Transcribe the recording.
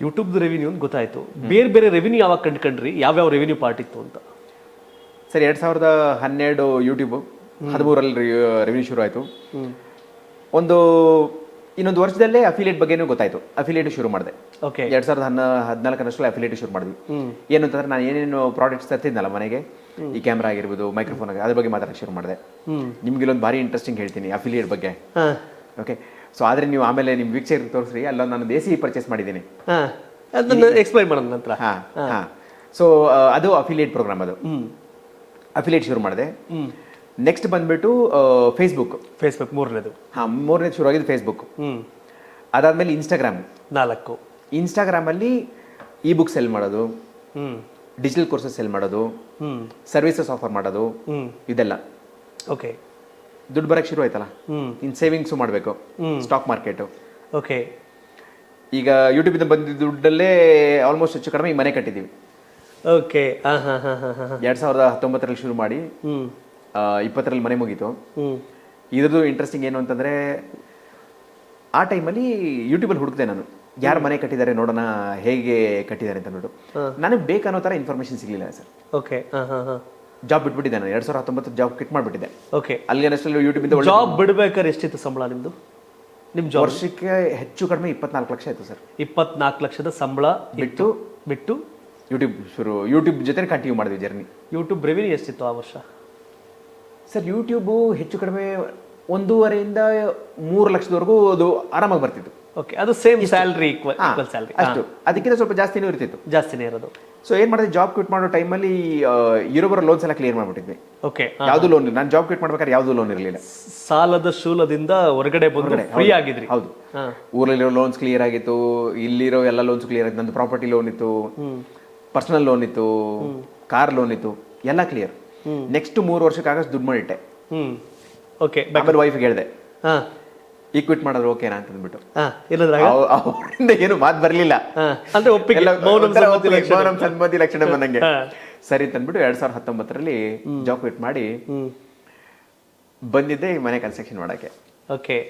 YouTube revenue ಅಂತ ಗೊತ್ತಾಯ್ತು. ಬೇರೆ ಬೇರೆ ರೆವಿನ್ಯೂ ಯಾವಾಗ ಕಂಡ್ರಿ, ಯಾವ್ಯಾವ ರೆವಿನ್ಯೂ ಪಾರ್ಟ್ ಇತ್ತು ಅಂತ? ಸರ್ 2012 ಯೂಟ್ಯೂಬ್, 13ರಲ್ಲಿ ರೆವಿನ್ಯೂ ಶುರು ಆಯಿತು. ಇನ್ನೊಂದು ವರ್ಷದಲ್ಲೇ ಅಫಿಲಿಯೇಟ್ ಬಗ್ಗೆನೂ ಗೊತ್ತಾಯ್ತು. ಅಫಿಲಿಯೇಟ್ ಶುರು ಮಾಡಿದೆ. ಓಕೆ. 2014 ಅಫಿಲಿಯೇಟ್ ಶುರು ಮಾಡಿದ್ವಿ. ಏನು ಅಂತಂದ್ರೆ ನಾನು ಏನೇನು ಪ್ರಾಡಕ್ಟ್ಸ್ ತರ್ತಿದ್ನಲ್ಲ ಮನೆಗೆ, ಈ ಕ್ಯಾಮ್ರಾ ಆಗಿರ್ಬೋದು, ಮೈಕ್ರೋಫೋನ್ ಆಗಿ, ಅದ್ರ ಬಗ್ಗೆ ಮಾತಾಡಕ್ಕೆ ಶುರು ಮಾಡಿದೆ. ನಿಮ್ಗೆ ಇಲ್ಲೊಂದು ಭಾರಿ ಇಂಟ್ರೆಸ್ಟಿಂಗ್ ಹೇಳ್ತೀನಿ ಅಫಿಲಿಯೇಟ್ ಬಗ್ಗೆ. ಓಕೆ. ಸೊ ಆದರೆ ನೀವು ಆಮೇಲೆ ನಿಮ್ಮ ವೀಕ್ಷಕರಿಗೆ ತೋರಿಸ್ರಿ, ಅಲ್ಲೊಂದು ನಾನು ದೇಸಿ ಪರ್ಚೇಸ್ ಮಾಡಿದ್ದೀನಿ, ಅದನ್ನು ಎಕ್ಸ್ಪ್ಲೈನ್ ಮಾಡೋಣ ನಂತರ. ಸೊ ಅದು ಅಫಿಲಿಯೇಟ್ ಪ್ರೋಗ್ರಾಮ್. ಅದು ಅಫಿಲಿಯೇಟ್ ಶುರು ಮಾಡಿದೆ. ನೆಕ್ಸ್ಟ್ ಬಂದ್ಬಿಟ್ಟು ಫೇಸ್ಬುಕ್ ಮೂರನೇದು. ಮೂರನೇದು ಶುರು ಆಗಿದ್ದು ಫೇಸ್ಬುಕ್. ಅದಾದ್ಮೇಲೆ ಇನ್ಸ್ಟಾಗ್ರಾಮ್ 4. ಇನ್ಸ್ಟಾಗ್ರಾಮಲ್ಲಿ ಇ ಬುಕ್ ಸೆಲ್ ಮಾಡೋದು, ಡಿಜಿಟಲ್ ಕೋರ್ಸಸ್ ಸೆಲ್ ಮಾಡೋದು, ಸರ್ವಿಸಸ್ ಆಫರ್ ಮಾಡೋದು, ಇದೆಲ್ಲ. ಓಕೆ. ದುಡ್ಡು ಬರಕ್ಕೆ ಶುರು ಆಯ್ತಲ್ಲ, ಇನ್ ಸೇವಿಂಗ್ಸು ಮಾಡಬೇಕು, ಸ್ಟಾಕ್ ಮಾರ್ಕೆಟು. ಓಕೆ. ಈಗ ಯೂಟ್ಯೂಬ್ ಇಂದ ಬಂದಿದ್ದ ದುಡ್ಡಲ್ಲೇ ಆಲ್ಮೋಸ್ಟ್ ಹೆಚ್ಚು ಕಡಿಮೆ ಈ ಮನೆ ಕಟ್ಟಿದ್ದೀವಿ. ಓಕೆ. 2019ರಲ್ಲಿ ಶುರು ಮಾಡಿ 20ರಲ್ಲಿ ಮನೆ ಮುಗೀತು. ಇದ್ರದ್ದು ಇಂಟ್ರೆಸ್ಟಿಂಗ್ ಏನು ಅಂತಂದ್ರೆ, ಆ ಟೈಮಲ್ಲಿ ಯೂಟ್ಯೂಬಲ್ಲಿ ಹುಡುಕ್ದೆ ನಾನು, ಯಾರು ಮನೆ ಕಟ್ಟಿದ್ದಾರೆ ನೋಡೋಣ, ಹೇಗೆ ಕಟ್ಟಿದ್ದಾರೆ ಅಂತ ನೋಡು. ನನಗೆ ಬೇಕನ್ನೋ ಥರ ಇನ್ಫಾರ್ಮೇಶನ್ ಸಿಗಲಿಲ್ಲ ಸರ್. ಓಕೆ. ಜಾಬ್ ಬಿಟ್ಬಿಟ್ಟಿದ್ದೆ ನಾನು. 2019 ಜಾಬ್ ಕ್ವಿಟ್ ಮಾಡಿಬಿಟ್ಟಿದ್ದೆ. ಓಕೆ. ಅಲ್ಲಿಗೆ ಅಷ್ಟರಲ್ಲಿ ಯೂಟ್ಯೂಬಿಂದ ಜಾಬ್ ಬಿಡ್ಬೇಕಾದ್ರೆ ಎಷ್ಟಿತ್ತು ಸಂಬಳ ನಿಮ್ದು? ನಿಮ್ ಜಾಬ್ ವರ್ಷಕ್ಕೆ ಹೆಚ್ಚು ಕಡಿಮೆ 24 ಲಕ್ಷ ಆಯ್ತು ಸರ್. 24 ಲಕ್ಷದ ಸಂಬಳ ಬಿಟ್ಟು ಯೂಟ್ಯೂಬ್ ಜೊತೆ ಕಂಟಿನ್ಯೂ ಮಾಡಿದ್ವಿ ಜರ್ನಿ. ಯೂಟ್ಯೂಬ್ ರೆವಿನ್ಯೂ ಎಷ್ಟಿತ್ತು ಆ ವರ್ಷ? ಸರ್ ಯೂಟ್ಯೂಬು ಹೆಚ್ಚು ಕಡಿಮೆ 1.5ರಿಂದ 3 ಲಕ್ಷದವರೆಗೂ ಅದು ಆರಾಮಾಗಿ ಬರ್ತಿತ್ತು. ಓಕೆ. ಅದು ಸೇಮ್ ಸ್ಯಾಲ್ರಿ, ಈಕ್ವಲ್ ಸ್ಯಾಲ್ರಿ ಅಷ್ಟು, ಅದಕ್ಕಿಂತ ಸ್ವಲ್ಪ ಜಾಸ್ತಿನೇ ಇರ್ತಿತ್ತು. ಜಾಸ್ತಿನೇ ಇರೋದು. ಸೊ ಏನ್ ಮಾಡಿದೆ, ಜಾಬ್ ಕ್ವಿಟ್ ಮಾಡೋ ಟೈಮಲ್ಲಿ ಇರೋಬರೋ ಲೋನ್ಸ್ ಎಲ್ಲ ಕ್ಲಿಯರ್ ಮಾಡ್ಬಿಟ್ಟಿದ್ವಿ. ಓಕೆ. ಯಾವ್ದು ಲೋನ್, ನಾನು ಜಾಬ್ ಕ್ವಿಟ್ ಮಾಡ್ಬೇಕಾದ್ರೆ ಯಾವ್ದು ಲೋನ್ ಇರಲಿಲ್ಲ. ಸಾಲದ ಶೂಲದಿಂದ ಹೊರಗಡೆ ಬಂದ್ರೆ ಫ್ರೀ ಆಗಿದ್ರಿ. ಹೌದು. ಊರಲ್ಲಿರೋ ಲೋನ್ಸ್ ಕ್ಲಿಯರ್ ಆಗಿತ್ತು, ಇಲ್ಲಿರೋ ಎಲ್ಲ ಲೋನ್ಸ್ ಕ್ಲಿಯರ್ ಆಗಿತ್ತು. ನಂದು ಪ್ರಾಪರ್ಟಿ ಲೋನ್ ಇತ್ತು, ಪರ್ಸನಲ್ ಲೋನ್ ಇತ್ತು, ಕಾರ್ ಲೋನ್ ಇತ್ತು, ಎಲ್ಲ ಕ್ಲಿಯರ್. ನೆಕ್ಸ್ಟ್ 3 ವರ್ಷಕ್ಕಾಗಷ್ಟು ದುಡ್ಡು ಮಾಡಿಟ್ಟೆ. ಓಕೆ. ಆಮೇಲೆ ವೈಫ್ಗೆ ಹೇಳಿದೆ, ಈಕ್ವಿಟ್ ಮಾಡಿದ್ರೆ ಓಕೆನಾ ಅಂತ ಅಂದ್ಬಿಟ್ಟು. ಅವರಿಂದ ಏನು ಮಾತು ಬರಲಿಲ್ಲ, ಅಂದ್ರೆ ಒಪ್ಪಿಗೆ, ಸನ್ಮತಿ ಲಕ್ಷಣ ಬಂದಂಗೆ. ಸರಿ ಅಂತ ಅಂದ್ಬಿಟ್ಟು 2019ರಲ್ಲಿ ಜಾಬ್ ಕ್ವಿಟ್ ಮಾಡಿ ಬಂದಿದ್ದೆ ಈ ಮನೆ ಕನ್ಸ್ಟ್ರಕ್ಷನ್ ಮಾಡಕ್ಕೆ. ಓಕೆ.